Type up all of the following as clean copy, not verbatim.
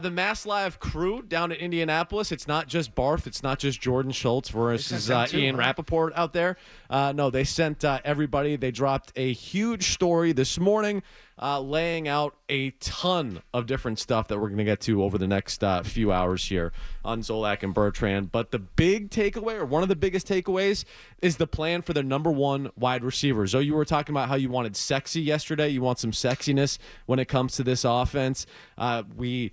The Mass Live crew down at Indianapolis, it's not just Barth, it's not just Jordan Schultz versus Ian Rappaport out there. No, they sent everybody. They dropped a huge story this morning laying out a ton of different stuff that we're going to get to over the next few hours here on Zolak and Bertrand. But the big takeaway, or one of the biggest takeaways, is the plan for the number one wide receiver. So you were talking about how you wanted sexy yesterday. You want some sexiness when it comes to this offense. We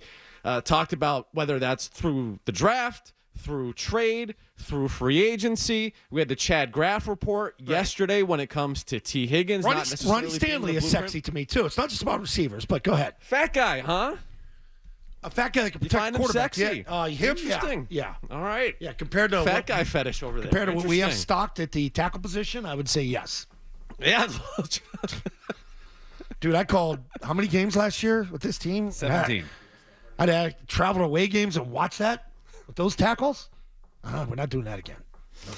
talked about whether that's through the draft, through trade, through free agency. We had the Chad Graff report yesterday when it comes to T. Higgins. Ronnie Stanley is sexy to me, too. It's not just about receivers, but go ahead. Fat guy, huh? A fat guy that can protect quarterbacks. Sexy? Yeah. Him? Interesting. Yeah. All right. Yeah, compared to fat guy fetish over there. Compared to what we have stocked at the tackle position, I would say yes. Yeah. Dude, I called how many games last year with this team? 17. I'd travel away games and watch that with those tackles. We're not doing that again.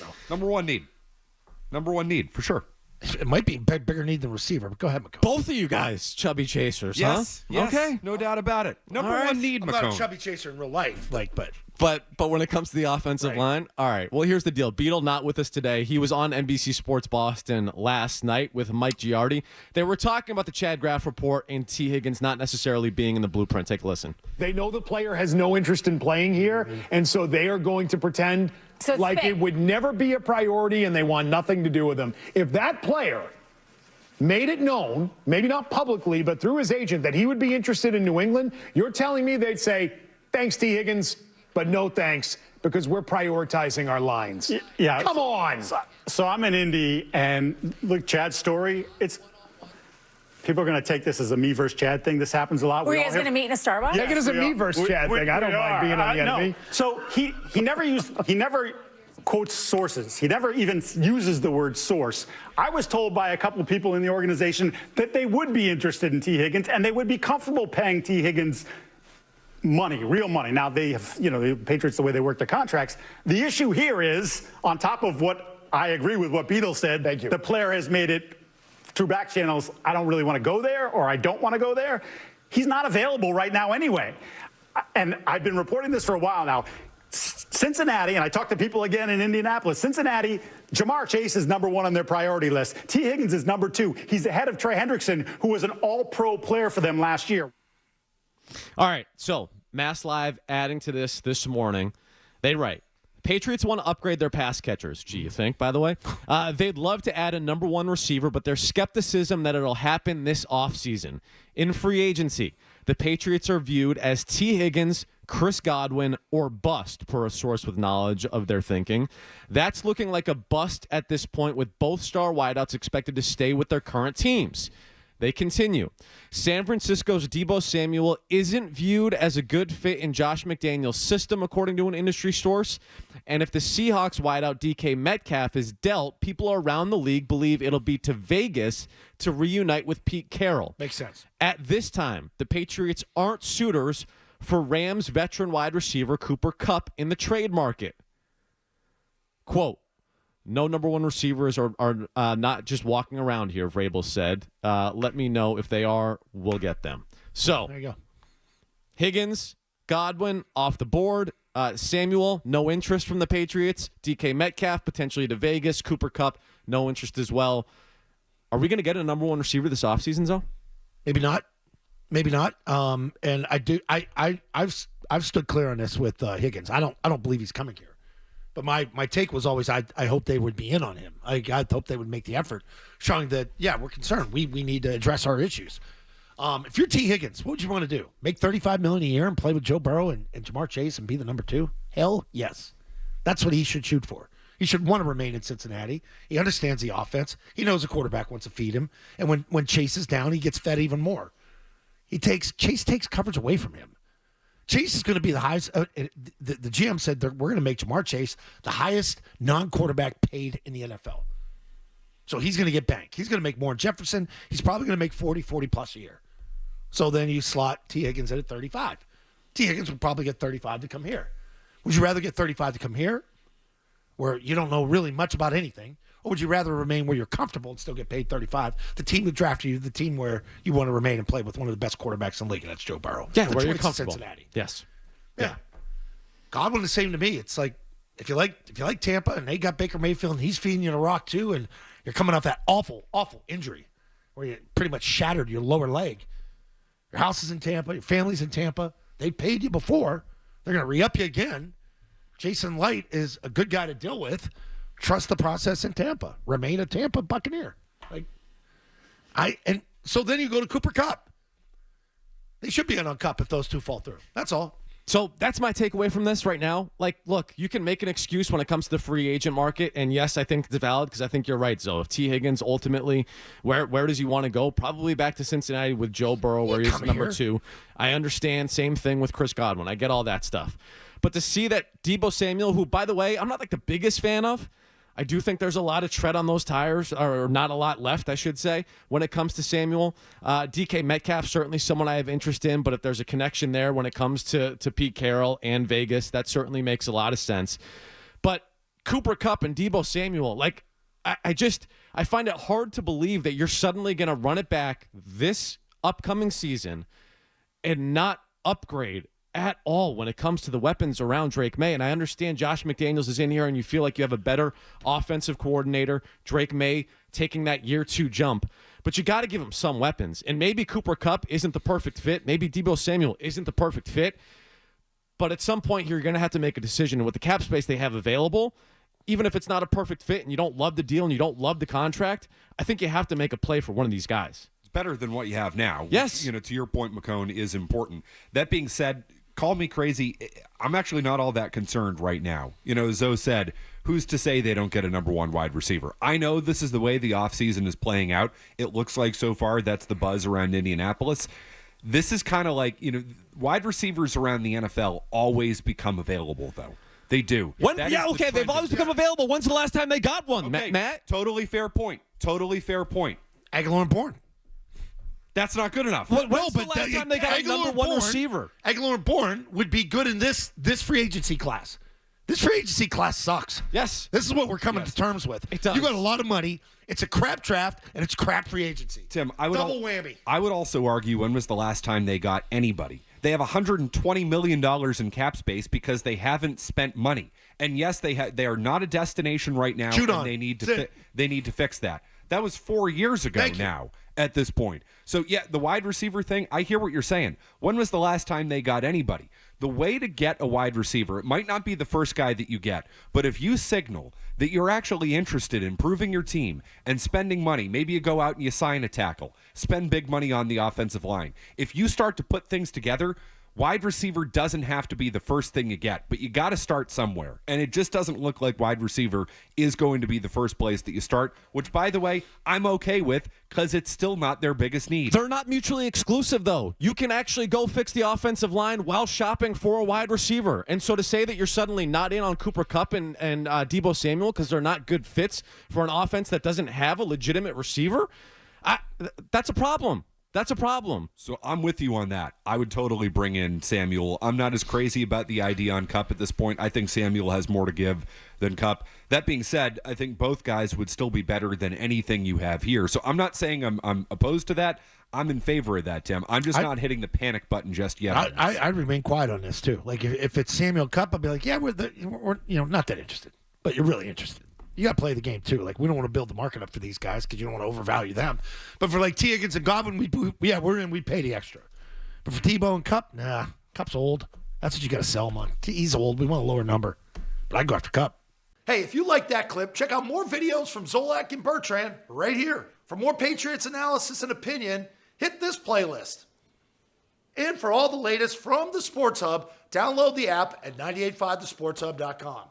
No. Number one need, for sure. It might be bigger need than receiver, but go ahead, McCone. Both of you guys, chubby chasers, yes, huh? Yes, okay. No doubt about it. Number one need, I'm McCone. not a chubby chaser in real life, But when it comes to the offensive line, all right. Well, here's the deal. Beadle not with us today. He was on NBC Sports Boston last night with Mike Giardi. They were talking about the Chad Graff report and T. Higgins not necessarily being in the blueprint. Take a listen. They know the player has no interest in playing here, and so they are going to pretend like it would never be a priority and they want nothing to do with him. If that player made it known, maybe not publicly, but through his agent, that he would be interested in New England, you're telling me they'd say, thanks, T. Higgins, but no thanks, because we're prioritizing our lines. Yeah. Come on. So I'm in Indy, and look, Chad's story, people are going to take this as a me versus Chad thing. This happens a lot. Were you guys going to meet in a Starbucks? Take it as a me versus Chad thing. I don't mind being on the enemy. No. So he never quotes sources. He never even uses the word source. I was told by a couple of people in the organization that they would be interested in T. Higgins, and they would be comfortable paying T. Higgins money, real money. Now, they have, the Patriots, the way they work their contracts. The issue here is, on top of what I agree with what Beadle said, the player has made it through back channels, I don't really want to go there, or I don't want to go there. He's not available right now anyway. And I've been reporting this for a while now. Cincinnati, and I talked to people again in Indianapolis, Cincinnati, Jamar Chase is number one on their priority list. T. Higgins is number two. He's ahead of Trey Hendrickson, who was an all-pro player for them last year. All right, so Mass Live adding to this morning. They write, Patriots want to upgrade their pass catchers. Gee, you think, by the way? They'd love to add a number one receiver, but there's skepticism that it'll happen this offseason. In free agency, the Patriots are viewed as T. Higgins, Chris Godwin, or bust, per a source with knowledge of their thinking. That's looking like a bust at this point, with both star wideouts expected to stay with their current teams. They continue. San Francisco's Deebo Samuel isn't viewed as a good fit in Josh McDaniels' system, according to an industry source. And if the Seahawks wideout DK Metcalf is dealt, people around the league believe it'll be to Vegas to reunite with Pete Carroll. Makes sense. At this time, the Patriots aren't suitors for Rams veteran wide receiver Cooper Kupp in the trade market. Quote, no number one receivers are not just walking around here, Vrabel said. Let me know if they are. We'll get them. So, there you go. Higgins, Godwin, off the board. Samuel, no interest from the Patriots. DK Metcalf, potentially to Vegas. Cooper Kupp, no interest as well. Are we going to get a number one receiver this offseason, though? Maybe not. And I've stood clear on this with Higgins. I don't believe he's coming here. But my take was always I hope they would be in on him. I hope they would make the effort, showing that, we're concerned. We need to address our issues. If you're T. Higgins, what would you want to do? Make $35 million a year and play with Joe Burrow and Jamar Chase and be the number two? Hell yes. That's what he should shoot for. He should want to remain in Cincinnati. He understands the offense. He knows the quarterback wants to feed him. And when Chase is down, he gets fed even more. Chase takes coverage away from him. Chase is going to be the highest. The GM said we're going to make Jamar Chase the highest non-quarterback paid in the NFL. So he's going to get banked. He's going to make more than Jefferson. He's probably going to make 40 plus a year. So then you slot T. Higgins in at 35. T. Higgins would probably get 35 to come here. Would you rather get 35 to come here, where you don't know really much about anything, Or would you rather remain where you're comfortable and still get paid 35? The team that drafted you, the team where you want to remain and play with one of the best quarterbacks in the league, and that's Joe Burrow. Yeah, the where you're choice is comfortable. Cincinnati. Yes. Yeah. Godwin, the same to me. It's like if you like Tampa and they got Baker Mayfield and he's feeding you the rock too, and you're coming off that awful injury where you pretty much shattered your lower leg. Your house is in Tampa, your family's in Tampa. They paid you before. They're going to re-up you again. Jason Light is a good guy to deal with. Trust the process in Tampa. Remain a Tampa Buccaneer. So then you go to Cooper Kupp. They should be in on Kupp if those two fall through. That's all. So that's my takeaway from this right now. Like, look, you can make an excuse when it comes to the free agent market, and yes, I think it's valid because I think you're right, Zoe. If T. Higgins ultimately, where does he want to go? Probably back to Cincinnati with Joe Burrow, where he's number 2. I understand. Same thing with Chris Godwin. I get all that stuff. But to see that Deebo Samuel, who, by the way, I'm not like the biggest fan of, I do think there's a lot of tread on those tires, or not a lot left, I should say, when it comes to Samuel. DK Metcalf, certainly someone I have interest in, but if there's a connection there when it comes to Pete Carroll and Vegas, that certainly makes a lot of sense. But Cooper Kupp and Deebo Samuel, like, I find it hard to believe that you're suddenly going to run it back this upcoming season and not upgrade at all when it comes to the weapons around Drake May. And I understand Josh McDaniels is in here and you feel like you have a better offensive coordinator, Drake May taking that year 2 jump, but you got to give him some weapons. And maybe Cooper Kupp isn't the perfect fit. Maybe Deebo Samuel isn't the perfect fit, but at some point you're going to have to make a decision. And with the cap space they have available, even if it's not a perfect fit and you don't love the deal and you don't love the contract, I think you have to make a play for one of these guys. It's better than what you have now. Yes. Which, to your point, McCone, is important. That being said, call me crazy. I'm actually not all that concerned right now. Zoe said, who's to say they don't get a number 1 wide receiver? I know this is the way the offseason is playing out. It looks like so far that's the buzz around Indianapolis. This is kind of like, wide receivers around the NFL always become available, though. They do. They've always become available. When's the last time they got one, okay, Matt? Totally fair point. Aguilar and Bourne. That's not good enough. When's the last time they got a number 1 receiver? Aguilar and Bourne would be good in this free agency class. This free agency class sucks. Yes. This is what we're coming to terms with. It does. You got a lot of money. It's a crap draft, and it's crap free agency. Tim, double whammy. I would also argue, when was the last time they got anybody? They have $120 million in cap space because they haven't spent money. And yes, they are not a destination right now, and they need to fix that. That was 4 years ago now at this point. So, yeah, the wide receiver thing, I hear what you're saying. When was the last time they got anybody? The way to get a wide receiver, it might not be the first guy that you get, but if you signal that you're actually interested in improving your team and spending money, maybe you go out and you sign a tackle, spend big money on the offensive line. If you start to put things together, wide receiver doesn't have to be the first thing you get, but you got to start somewhere. And it just doesn't look like wide receiver is going to be the first place that you start, which, by the way, I'm okay with because it's still not their biggest need. They're not mutually exclusive, though. You can actually go fix the offensive line while shopping for a wide receiver. And so to say that you're suddenly not in on Cooper Kupp and Deebo Samuel because they're not good fits for an offense that doesn't have a legitimate receiver, that's a problem. That's a problem. So I'm with you on that. I would totally bring in Samuel. I'm not as crazy about the idea on Kupp at this point. I think Samuel has more to give than Kupp. That being said, I think both guys would still be better than anything you have here. So I'm not saying I'm opposed to that. I'm in favor of that, Tim. I'm just not hitting the panic button just yet. I remain quiet on this too. Like if it's Samuel Kupp, I'd be like, yeah, we're not that interested, but you're really interested. You got to play the game, too. Like, we don't want to build the market up for these guys because you don't want to overvalue them. But for, like, T. Higgins and Godwin, we're in. We pay the extra. But for Tebow and Kupp, nah. Kupp's old. That's what you got to sell him on. He's old. We want a lower number. But I'd go after Kupp. Hey, if you like that clip, check out more videos from Zolak and Bertrand right here. For more Patriots analysis and opinion, hit this playlist. And for all the latest from the Sports Hub, download the app at 985thesportshub.com.